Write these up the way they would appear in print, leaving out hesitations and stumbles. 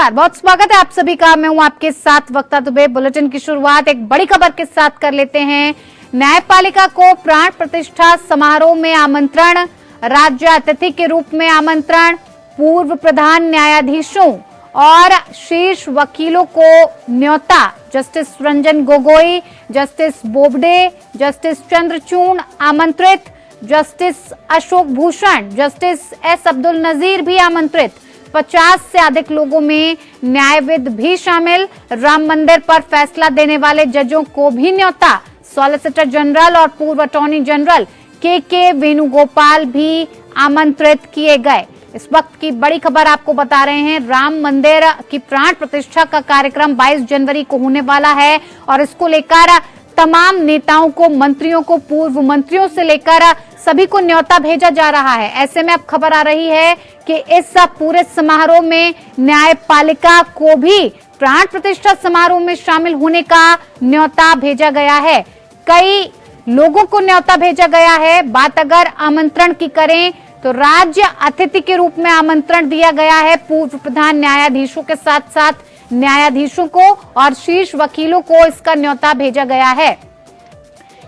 नमस्कार, बहुत स्वागत है आप सभी का। मैं हूं आपके साथ वक्ता दुबे। बुलेटिन की शुरुआत एक बड़ी खबर के साथ कर लेते हैं। न्यायपालिका को प्राण प्रतिष्ठा समारोह में आमंत्रण, राज्य अतिथि के रूप में आमंत्रण, पूर्व प्रधान न्यायाधीशों और शीर्ष वकीलों को न्योता। Justice Ranjan Gogoi, Justice Bobde, Justice Chandrachud आमंत्रित, Justice Ashok Bhushan, Justice S Abdul Nazeer भी आमंत्रित। 50 से अधिक लोगों में न्यायविद भी शामिल। राम मंदिर पर फैसला देने वाले जजों को भी न्योता। सॉलिसिटर जनरल और पूर्व अटॉर्नी जनरल के वेणुगोपाल भी आमंत्रित किए गए। इस वक्त की बड़ी खबर आपको बता रहे हैं। राम मंदिर की प्राण प्रतिष्ठा का कार्यक्रम 22 जनवरी को होने वाला है और इसको लेकर तमाम नेताओं को, मंत्रियों को, पूर्व मंत्रियों से लेकर सभी को न्योता भेजा जा रहा है। ऐसे में अब खबर आ रही है कि इस पूरे समारोह में न्यायपालिका को भी प्राण प्रतिष्ठा समारोह में शामिल होने का न्योता भेजा गया है। कई लोगों को न्योता भेजा गया है। बात अगर आमंत्रण की करें तो राज्य अतिथि के रूप में आमंत्रण दिया गया है पूर्व प्रधान न्यायाधीशों के साथ साथ न्यायाधीशों को और शीर्ष वकीलों को इसका न्योता भेजा गया है।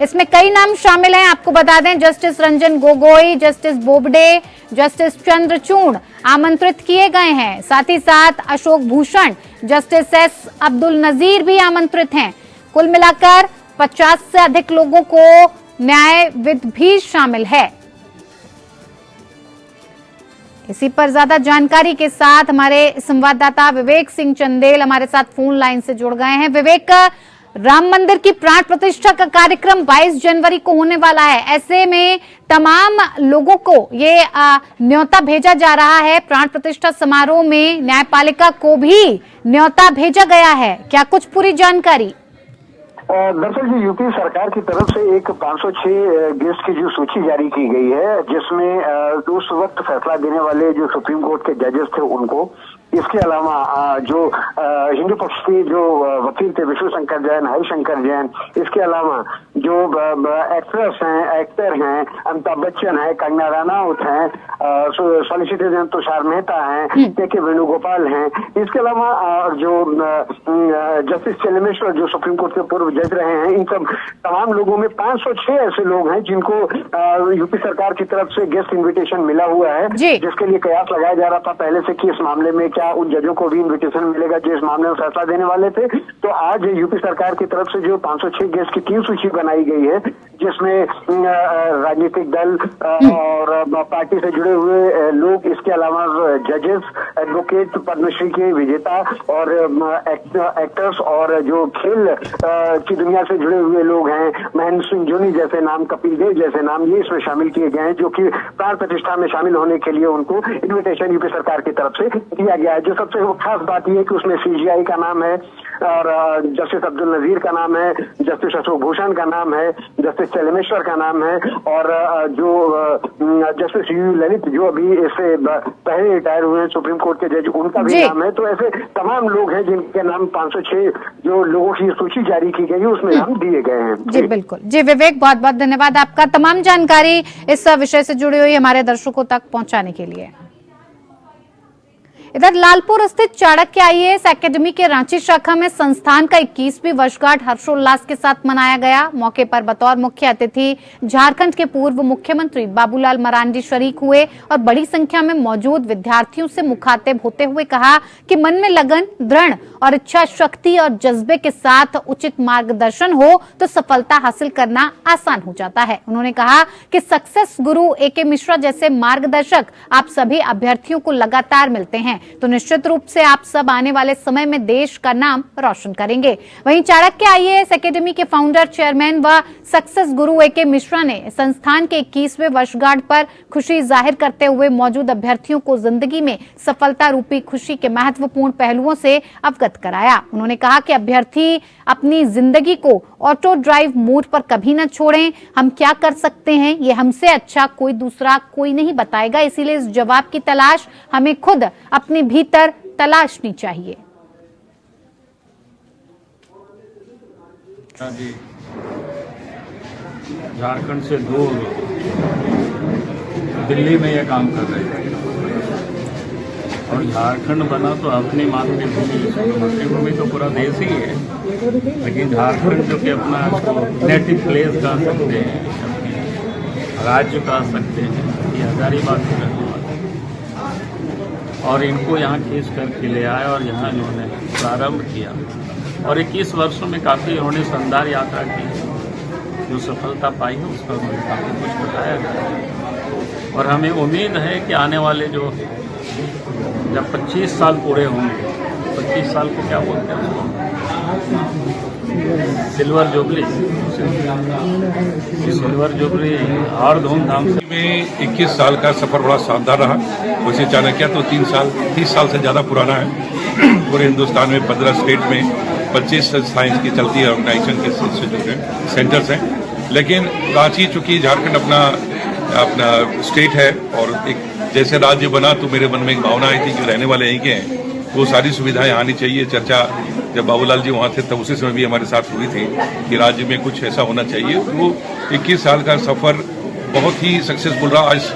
इसमें कई नाम शामिल हैं, आपको बता दें। Justice Ranjan Gogoi, Justice Bobde, Justice Chandrachud आमंत्रित किए गए हैं। साथ ही साथ अशोक भूषण, जस्टिस एस अब्दुल नजीर भी आमंत्रित हैं। कुल मिलाकर 50 से अधिक लोगों को न्यायविद भी शामिल है। इसी पर ज्यादा जानकारी के साथ हमारे संवाददाता विवेक सिंह चंदेल हमारे साथ फोन लाइन से जुड़ गए हैं। विवेक, राम मंदिर की प्राण प्रतिष्ठा का कार्यक्रम 22 जनवरी को होने वाला है। ऐसे में तमाम लोगों को ये न्योता भेजा जा रहा है। प्राण प्रतिष्ठा समारोह में न्यायपालिका को भी न्योता भेजा गया है। क्या कुछ पूरी जानकारी? दरअसल जी, यूपी सरकार की तरफ से एक 506 गेस्ट की जो सूची जारी की गई है, जिसमें उस वक्त फैसला देने वाले जो सुप्रीम कोर्ट के जजेस थे उनको, इसके अलावा जो हिंदू पक्ष के जो वकील थे विष्णु शंकर जैन, हरिशंकर जैन, इसके अलावा जो एक्ट्रेस हैं, एक्टर हैं, अमिताभ बच्चन है, कंगना रनौत हैं, सॉलिसिटर जनरल तुषार मेहता हैं, के वेणुगोपाल हैं, इसके अलावा जो जस्टिस चंद्रचूड़ जो सुप्रीम कोर्ट के पूर्व जज रहे हैं, इन सब तमाम लोगों में 506 ऐसे लोग हैं जिनको यूपी सरकार की तरफ से गेस्ट इन्विटेशन मिला हुआ है, जिसके लिए कयास लगाया जा रहा था पहले से कि इस मामले में उन जजों को भी इन्विटेशन मिलेगा जो इस मामले में फैसला देने वाले थे। तो आज यूपी सरकार की तरफ से जो 506 गेस्ट की 3 सूची बनाई गई है, जिसमें राजनीतिक दल और पार्टी से जुड़े हुए लोग, इसके अलावा जजेस, एडवोकेट, पद्मश्री के विजेता और एक्टर्स और जो खेल की दुनिया से जुड़े हुए लोग हैं, महेंद्र सिंह धोनी जैसे नाम, कपिल देव जैसे नाम, ये इसमें शामिल किए गए हैं, जो कि प्राण प्रतिष्ठा में शामिल होने के लिए उनको इन्विटेशन यूपी सरकार की तरफ से दिया गया है। जो सबसे खास बात यह है कि उसमें सीजीआई का नाम है और जस्टिस अब्दुल नजीर का नाम है, जस्टिस अशोक भूषण का नाम है, जस्टिस चलेमेश्वर का नाम है और जो जस्टिस यू ललित जो अभी इससे पहले रिटायर हुए हैं सुप्रीम कोर्ट के जज, उनका भी नाम है। तो ऐसे तमाम लोग हैं जिनके नाम 506 जो लोगों की सूची जारी की गई है उसमें नाम दिए गए हैं। जी बिल्कुल। जी विवेक, बहुत बहुत धन्यवाद आपका तमाम जानकारी इस विषय से जुड़ी हुई हमारे दर्शकों तक पहुंचाने के लिए। इधर लालपुर स्थित चाणक्य आईएएस एकेडमी के रांची शाखा में संस्थान का 21वीं वर्षगांठ हर्षोल्लास के साथ मनाया गया। मौके पर बतौर मुख्य अतिथि झारखंड के पूर्व मुख्यमंत्री बाबूलाल मरांडी शरीक हुए और बड़ी संख्या में मौजूद विद्यार्थियों से मुखातिब होते हुए कहा कि मन में लगन, दृढ़ और इच्छा शक्ति और जज्बे के साथ उचित मार्गदर्शन हो तो सफलता हासिल करना आसान हो जाता है। उन्होंने कहा कि सक्सेस गुरु AK मिश्रा जैसे मार्गदर्शक आप सभी अभ्यर्थियों को लगातार मिलते हैं, तो निश्चित रूप से आप सब आने वाले समय में देश का नाम रोशन करेंगे। वहीं चाणक्य आईएएस एकेडमी के फाउंडर, चेयरमैन व सक्सेस गुरु AK मिश्रा ने संस्थान के 21वें वर्षगांठ पर खुशी जाहिर करते हुए मौजूद अभ्यर्थियों को जिंदगी में सफलता रूपी खुशी के महत्वपूर्ण पहलुओं से अवगत कराया। उन्होंने कहा कि अभ्यर्थी अपनी जिंदगी को ऑटो ड्राइव मोड पर कभी न छोड़ें। हम क्या कर सकते हैं ये हमसे अच्छा कोई दूसरा कोई नहीं बताएगा, इसीलिए इस जवाब की तलाश हमें खुद अपने भीतर तलाशनी चाहिए। झारखंड से दूर दिल्ली में यह काम कर रहे थे और झारखंड बना तो अपनी मातृभूमि तो पूरा देश ही है, लेकिन झारखंड जो कि अपना नेटिव प्लेस कह सकते हैं, अपने राज्य कह सकते हैं, ये हजारीबाग से रहने वाले और इनको यहाँ खींच करके ले आए और यहाँ इन्होंने प्रारंभ किया और 21 वर्षों में काफ़ी इन्होंने शानदार यात्रा की, जो सफलता पाई है उसका उन्होंने काफ़ी कुछ बताया है और हमें उम्मीद है कि आने वाले जो जब 25 साल पूरे होंगे, 25 साल को क्या बोलते हैं उसको, सिल्वर जुबली, सिल्वर जुबली और धूमधाम से में 21 साल का सफर बड़ा शानदार रहा। वैसे चाणक्य तो 30 साल से ज़्यादा पुराना है। पूरे हिंदुस्तान में 15 स्टेट में 25 संस्थाएं की चलती है, ऑर्गेनाइजेशन के इंस्टीट्यूट हैं, सेंटर्स हैं। लेकिन रांची चूंकि झारखंड अपना स्टेट है और एक जैसे राज्य बना तो मेरे मन में एक भावना आई थी कि रहने वाले यहीं के हैं, वो सारी सुविधाएं आनी चाहिए। चर्चा जब बाबूलाल जी वहाँ थे तब उसी समय भी हमारे साथ हुई थी कि राज्य में कुछ ऐसा होना चाहिए। तो वो 21 साल का सफर बहुत ही सक्सेसफुल रहा। आज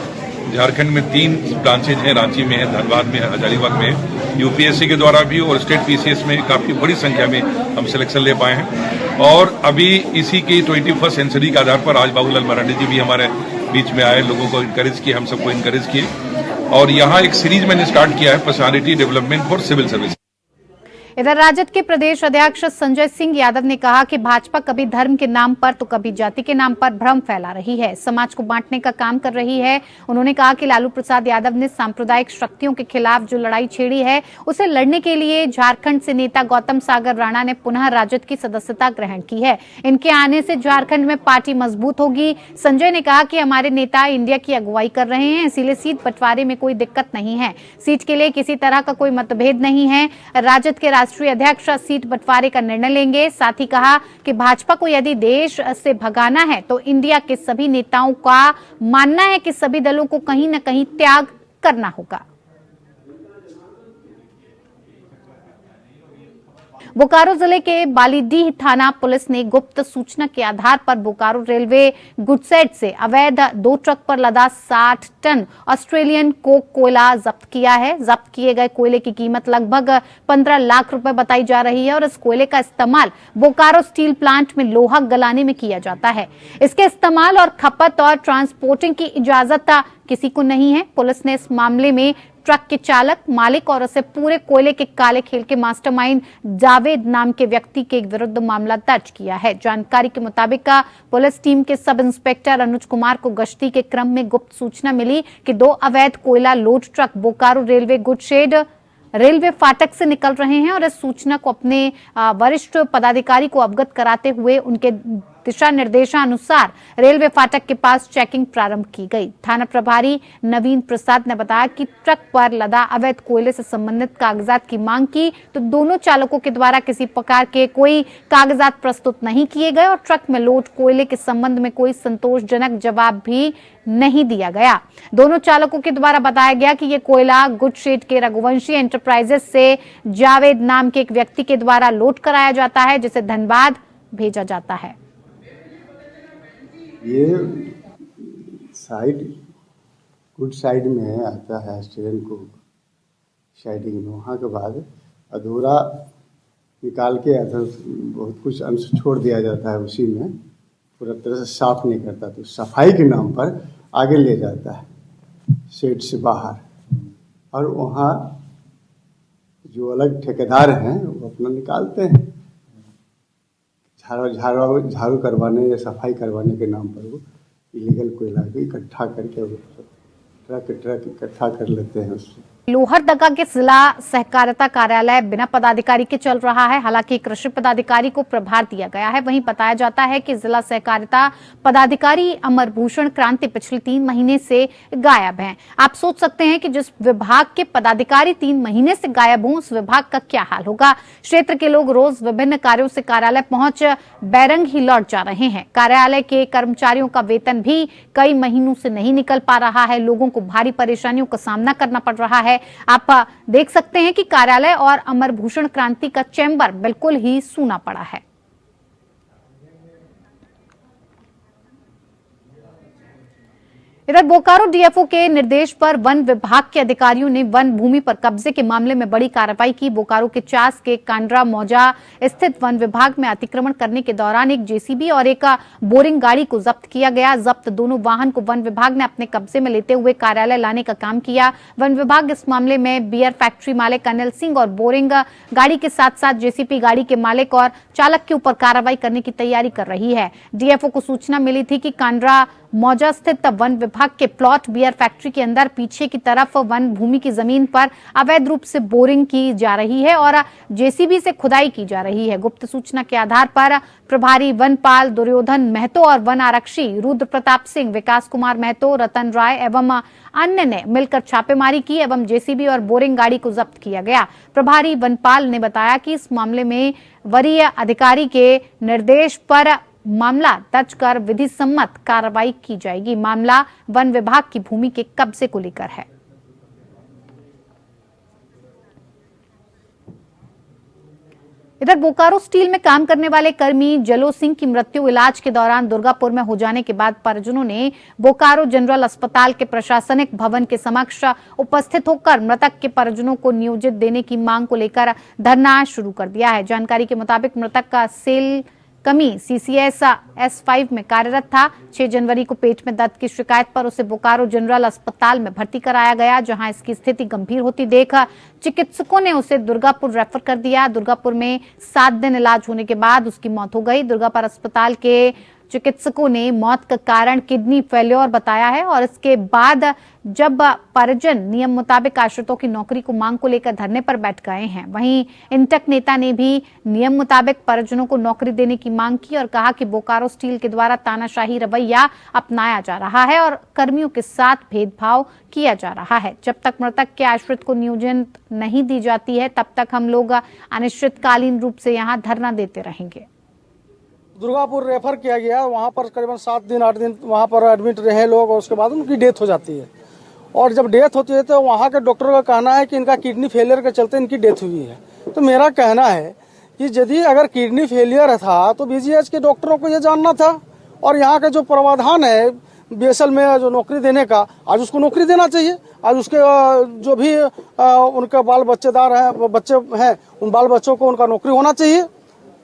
झारखंड में 3 ब्रांचेज हैं, रांची में है, धनबाद में है, हजारीबाग में है। यूपीएससी के द्वारा भी और स्टेट पीसीएस में काफी बड़ी संख्या में हम सिलेक्शन ले पाए हैं और अभी इसी की 21st सेंचुरी के आधार पर आज बाबूलाल मरांडी जी भी हमारे बीच में आए, लोगों को इनकरेज किए, हम सबको इनकरेज किए और यहाँ एक सीरीज मैंने स्टार्ट किया है, personality development for civil service. इधर राजद के प्रदेश अध्यक्ष संजय सिंह यादव ने कहा कि भाजपा कभी धर्म के नाम पर तो कभी जाति के नाम पर भ्रम फैला रही है, समाज को बांटने का काम कर रही है। उन्होंने कहा कि लालू प्रसाद यादव ने सांप्रदायिक शक्तियों के खिलाफ जो लड़ाई छेड़ी है उसे लड़ने के लिए झारखंड से नेता गौतम सागर राणा ने पुनः राजद की सदस्यता ग्रहण की है। इनके आने से झारखंड में पार्टी मजबूत होगी। संजय ने कहा कि हमारे नेता इंडिया की अगुवाई कर रहे हैं, इसीलिए सीट बंटवारे में कोई दिक्कत नहीं है। सीट के लिए किसी तरह का कोई मतभेद नहीं है। राजद के राष्ट्रीय अध्यक्ष सीट बंटवारे का निर्णय लेंगे। साथ ही कहा कि भाजपा को यदि देश से भगाना है तो इंडिया के सभी नेताओं का मानना है कि सभी दलों को कहीं न कहीं त्याग करना होगा। बोकारो जिले के बालीडीह थाना पुलिस ने गुप्त सूचना के आधार पर बोकारो रेलवे गुडसेड से अवैध 2 ट्रक पर लदा 60 टन ऑस्ट्रेलियन कोक कोयला जब्त किया है। जब्त किए गए कोयले की कीमत लगभग 15 लाख रुपए बताई जा रही है और इस कोयले का इस्तेमाल बोकारो स्टील प्लांट में लोहा गलाने में किया जाता है। इसके इस्तेमाल और खपत और ट्रांसपोर्टिंग की इजाजत किसी को नहीं है। पुलिस ने इस मामले में ट्रक के चालक, मालिक और उसे पूरे कोयले के काले खेल के मास्टरमाइंड जावेद नाम के व्यक्ति के विरुद्ध मामला दर्ज किया है। जानकारी के मुताबिक पुलिस टीम के सब इंस्पेक्टर अनुज कुमार को गश्ती के क्रम में गुप्त सूचना मिली कि 2 अवैध कोयला load truck Bokaro railway goods shed railway फाटक से निकल रहे हैं और इस सूचना को अपने वरिष्ठ पदाधिकारी को अवगत कराते हुए उनके दिशा निर्देशानुसार रेलवे फाटक के पास चेकिंग प्रारंभ की गई। थाना प्रभारी नवीन प्रसाद ने बताया कि ट्रक पर लदा अवैध कोयले से संबंधित कागजात की मांग की तो दोनों चालकों के द्वारा किसी प्रकार के कोई कागजात प्रस्तुत नहीं किए गए और ट्रक में लोड कोयले के संबंध में कोई संतोषजनक जवाब भी नहीं दिया गया। दोनों चालकों के द्वारा बताया गया कि ये कोयला गुडशेड के रघुवंशी एंटरप्राइजेस से जावेद नाम के एक व्यक्ति के द्वारा लोड कराया जाता है, जिसे धनबाद भेजा जाता है। ये साइड गुड साइड में आता है ऑस्ट्रेलियन को साइडिंग में, वहाँ के बाद अधूरा निकाल के बहुत कुछ अंश छोड़ दिया जाता है, उसी में पूरा तरह से साफ नहीं करता, तो सफाई के नाम पर आगे ले जाता है शेड से बाहर और वहाँ जो अलग ठेकेदार हैं वो अपना निकालते हैं झाड़ू करवाने या सफाई करवाने के नाम पर वो इलीगल कोयला को इकट्ठा करके ट्रक इकट्ठा कर लेते हैं उससे। लोहरदगा के जिला सहकारिता कार्यालय बिना पदाधिकारी के चल रहा है। हालांकि कृषि पदाधिकारी को प्रभार दिया गया है। वहीं बताया जाता है कि जिला सहकारिता पदाधिकारी अमरभूषण क्रांति पिछले 3 महीने से गायब हैं। आप सोच सकते हैं कि जिस विभाग के पदाधिकारी 3 महीने से गायब हों उस विभाग का क्या हाल होगा। क्षेत्र के लोग रोज विभिन्न कार्यों से कार्यालय पहुंच बैरंग ही लौट जा रहे हैं। कार्यालय के कर्मचारियों का वेतन भी कई महीनों से नहीं निकल पा रहा है। लोगों को भारी परेशानियों का सामना करना पड़ रहा है। आप देख सकते हैं कि कार्यालय और अमरभूषण क्रांति का चैम्बर बिल्कुल ही सूना पड़ा है। इधर बोकारो डीएफओ के निर्देश पर वन विभाग के अधिकारियों ने वन भूमि पर कब्जे के मामले में बड़ी कार्रवाई की। बोकारो के चास के कांड्रा मौजा स्थित वन विभाग में अतिक्रमण करने के दौरान एक जेसीबी और एक बोरिंग गाड़ी को जब्त किया गया। जब्त दोनों वाहन को वन विभाग ने अपने कब्जे में लेते हुए कार्यालय लाने का काम किया। वन विभाग इस मामले में बियर फैक्ट्री मालिक अनिल सिंह और बोरिंग गाड़ी के साथ साथ जेसीबी गाड़ी के मालिक और चालक के ऊपर कार्रवाई करने की तैयारी कर रही है। डीएफओ को सूचना मिली थी कि कांड्रा मौजा स्थित वन विभाग के प्लॉट बियर फैक्ट्री के अंदर पीछे की तरफ वन भूमि की जमीन पर अवैध रूप से बोरिंग की जा रही है और जेसीबी से खुदाई की जा रही है। गुप्त सूचना के आधार पर प्रभारी वनपाल दुर्योधन महतो और वन आरक्षी रुद्र प्रताप सिंह, विकास कुमार महतो, रतन राय एवं अन्य ने मिलकर छापेमारी की एवं जेसीबी और बोरिंग गाड़ी को जब्त किया गया। प्रभारी वनपाल ने बताया कि इस मामले में वरीय अधिकारी के निर्देश पर मामला दर्ज कर विधि सम्मत कार्रवाई की जाएगी। मामला वन विभाग की भूमि के कब्जे को लेकर है। इधर बोकारो स्टील में काम करने वाले कर्मी जलो सिंह की मृत्यु इलाज के दौरान दुर्गापुर में हो जाने के बाद परिजनों ने बोकारो जनरल अस्पताल के प्रशासनिक भवन के समक्ष उपस्थित होकर मृतक के परिजनों को नियोजित देने की मांग को लेकर धरना शुरू कर दिया है। जानकारी के मुताबिक मृतक का सेल कमी सीसीएस S5 में कार्यरत था। 6 जनवरी को पेट में दर्द की शिकायत पर उसे बोकारो जनरल अस्पताल में भर्ती कराया गया, जहां इसकी स्थिति गंभीर होती देख चिकित्सकों ने उसे दुर्गापुर रेफर कर दिया। दुर्गापुर में 7 दिन इलाज होने के बाद उसकी मौत हो गई। दुर्गापुर अस्पताल के चिकित्सकों ने मौत का कारण किडनी फेल्योर बताया है और इसके बाद जब परिजन नियम मुताबिक आश्रितों की नौकरी को मांग को लेकर धरने पर बैठ गए हैं, वहीं इंटक नेता ने भी नियम मुताबिक परिजनों को नौकरी देने की मांग की और कहा कि बोकारो स्टील के द्वारा तानाशाही रवैया अपनाया जा रहा है और कर्मियों के साथ भेदभाव किया जा रहा है। जब तक मृतक के आश्रित को नियोजन नहीं दी जाती है, तब तक हम लोग अनिश्चितकालीन रूप से यहाँ धरना देते रहेंगे। दुर्गापुर रेफर किया गया, वहाँ पर करीबन 7 दिन 8 दिन वहाँ पर एडमिट रहे लोग और उसके बाद उनकी डेथ हो जाती है। और जब डेथ होती है तो वहाँ के डॉक्टर का कहना है कि इनका किडनी फेलियर के चलते इनकी डेथ हुई है। तो मेरा कहना है कि यदि अगर किडनी फेलियर था तो बीजीएच के डॉक्टरों को ये जानना था और यहाँ का जो प्रावधान है बीएसएल में जो नौकरी देने का, आज उसको नौकरी देना चाहिए। आज उसके जो भी उनके बाल बच्चेदार हैं, बच्चे हैं, उन बाल बच्चों को उनका नौकरी होना चाहिए।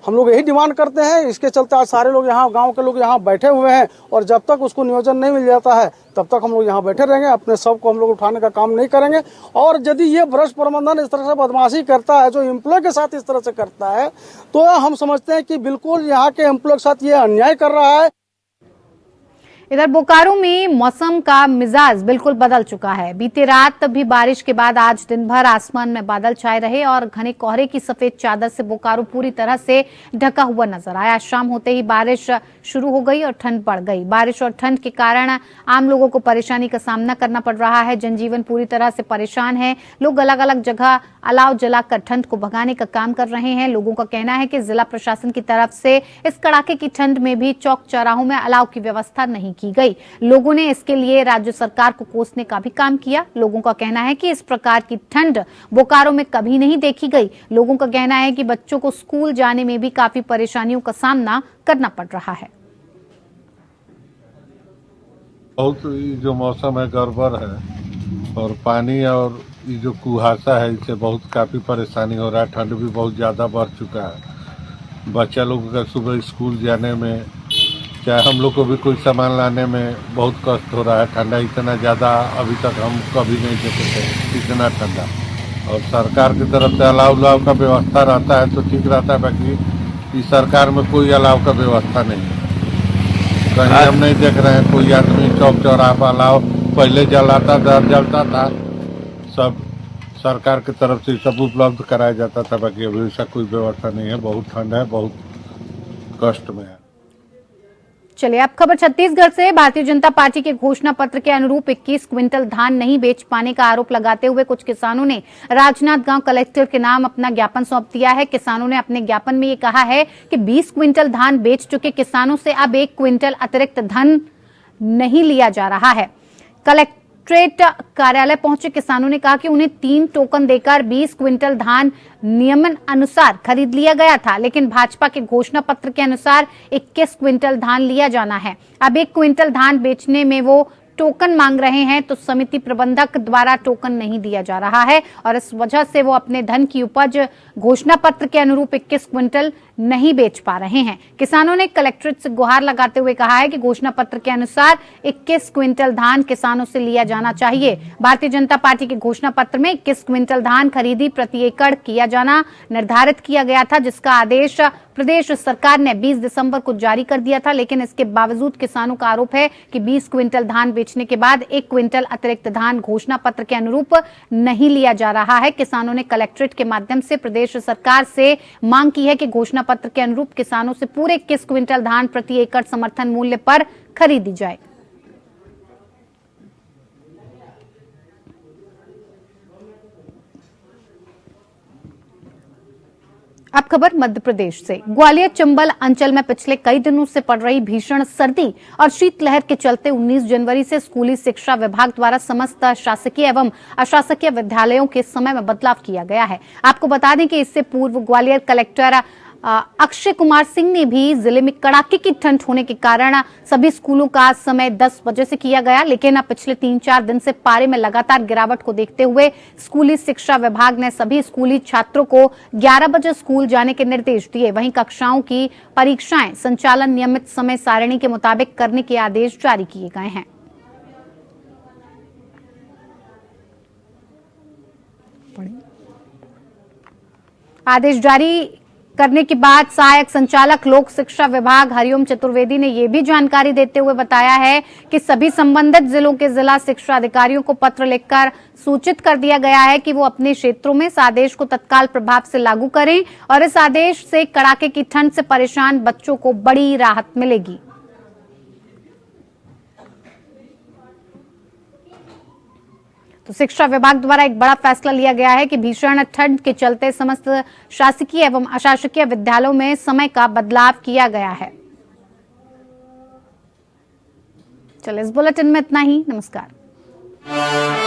हम लोग यही डिमांड करते हैं। इसके चलते आज सारे लोग यहाँ, गांव के लोग यहाँ बैठे हुए हैं और जब तक उसको नियोजन नहीं मिल जाता है तब तक हम लोग यहाँ बैठे रहेंगे। अपने सब को हम लोग उठाने का काम नहीं करेंगे। और यदि ये भ्रष्ट प्रबंधन इस तरह से बदमाशी करता है, जो एम्प्लॉय के साथ इस तरह से करता है, तो हम समझते हैं कि बिल्कुल यहाँ के एम्प्लॉय के साथ ये अन्याय कर रहा है। इधर बोकारो में मौसम का मिजाज बिल्कुल बदल चुका है। बीती रात भी बारिश के बाद आज दिन भर आसमान में बादल छाए रहे और घने कोहरे की सफेद चादर से बोकारो पूरी तरह से ढका हुआ नजर आया। शाम होते ही बारिश शुरू हो गई और ठंड बढ़ गई। बारिश और ठंड के कारण आम लोगों को परेशानी का सामना करना पड़ रहा है। जनजीवन पूरी तरह से परेशान है। लोग अलग अलग जगह अलाव जलाकर ठंड को भगाने का काम कर रहे हैं। लोगों का कहना है कि जिला प्रशासन की तरफ से इस कड़ाके की ठंड में भी चौक चौराहों में अलाव की व्यवस्था नहीं की गई। लोगों ने इसके लिए राज्य सरकार को कोसने का भी काम किया। लोगों का कहना है कि इस प्रकार की ठंड बोकारो में कभी नहीं देखी गई। लोगों का कहना है कि बच्चों को स्कूल जाने में भी काफी परेशानियों का सामना करना पड़ रहा है। बहुत जो मौसम है गड़बड़ है और पानी और ये जो कुहासा है इससे बहुत काफी परेशानी हो रहा है। ठंड भी बहुत ज्यादा बढ़ चुका है। बच्चा लोगों का सुबह स्कूल जाने में, चाहे हम लोग को भी कोई सामान लाने में बहुत कष्ट हो रहा है। ठंडा इतना ज़्यादा अभी तक हम कभी नहीं देखे थे, इतना ठंडा। और सरकार की तरफ से अलाव उलाव का व्यवस्था रहता है तो ठीक रहता है, बाकी इस सरकार में कोई अलाव का व्यवस्था नहीं है। कहीं हम नहीं देख रहे हैं कोई आदमी चौक चौराहा पर अलाव पहले जलाता था, जलता था, सब सरकार की तरफ से सब उपलब्ध कराया जाता था, बाकी अभी ऐसा कोई व्यवस्था नहीं है। बहुत ठंड है, बहुत कष्ट में है। चलिए अब खबर छत्तीसगढ़ से। भारतीय जनता पार्टी के घोषणा पत्र के अनुरूप 21 क्विंटल धान नहीं बेच पाने का आरोप लगाते हुए कुछ किसानों ने राजनांदगांव कलेक्टर के नाम अपना ज्ञापन सौंप दिया है। किसानों ने अपने ज्ञापन में ये कहा है कि 20 क्विंटल धान बेच चुके किसानों से अब 1 क्विंटल अतिरिक्त धन नहीं लिया जा रहा है। कलेक्ट्रेट कार्यालय पहुंचे किसानों ने कहा कि उन्हें 3 टोकन देकर 20 क्विंटल धान नियमन अनुसार खरीद लिया गया था, लेकिन भाजपा के घोषणा पत्र के अनुसार 21 क्विंटल धान लिया जाना है। अब 1 क्विंटल धान बेचने में वो टोकन मांग रहे हैं तो समिति प्रबंधक द्वारा टोकन नहीं दिया जा रहा है और इस वजह से वो अपने धन की उपज घोषणा पत्र के अनुरूप 21 क्विंटल नहीं बेच पा रहे हैं। किसानों ने कलेक्ट्रेट से गुहार लगाते हुए कहा है कि घोषणा पत्र के अनुसार 21 क्विंटल धान किसानों से लिया जाना चाहिए। भारतीय जनता पार्टी के घोषणा पत्र में 21 क्विंटल धान खरीदी प्रति एकड़ किया जाना निर्धारित किया गया था, जिसका आदेश प्रदेश सरकार ने 20 दिसंबर को जारी कर दिया था। लेकिन इसके बावजूद किसानों का आरोप है कि 20 क्विंटल धान बेचने के बाद 1 क्विंटल अतिरिक्त धान घोषणा पत्र के अनुरूप नहीं लिया जा रहा है। किसानों ने कलेक्ट्रेट के माध्यम से प्रदेश सरकार से मांग की है कि घोषणा पत्र के अनुरूप किसानों से पूरे 21 क्विंटल धान प्रति एकड़ समर्थन मूल्य पर खरीदी जाए। अब खबर मध्य प्रदेश से। ग्वालियर चंबल अंचल में पिछले कई दिनों से पड़ रही भीषण सर्दी और शीतलहर के चलते 19 जनवरी से स्कूली शिक्षा विभाग द्वारा समस्त शासकीय एवं अशासकीय विद्यालयों के समय में बदलाव किया गया है। आपको बता दें कि इससे पूर्व ग्वालियर कलेक्टर अक्षय कुमार सिंह ने भी जिले में कड़ाके की ठंड होने के कारण सभी स्कूलों का समय 10 बजे से किया गया। लेकिन अब पिछले 3-4 दिन से पारे में लगातार गिरावट को देखते हुए स्कूली शिक्षा विभाग ने सभी स्कूली छात्रों को 11 बजे स्कूल जाने के निर्देश दिए। वहीं कक्षाओं की परीक्षाएं संचालन नियमित समय सारिणी के मुताबिक करने के आदेश जारी किए गए हैं। आदेश जारी करने के बाद सहायक संचालक लोक शिक्षा विभाग हरिओम चतुर्वेदी ने यह भी जानकारी देते हुए बताया है कि सभी संबंधित जिलों के जिला शिक्षा अधिकारियों को पत्र लिखकर सूचित कर दिया गया है कि वो अपने क्षेत्रों में इस आदेश को तत्काल प्रभाव से लागू करें और इस आदेश से कड़ाके की ठंड से परेशान बच्चों को बड़ी राहत मिलेगी। तो शिक्षा विभाग द्वारा एक बड़ा फैसला लिया गया है कि भीषण ठंड के चलते समस्त शासकीय एवं अशासकीय विद्यालयों में समय का बदलाव किया गया है। चलिए इस बुलेटिन में इतना ही। नमस्कार।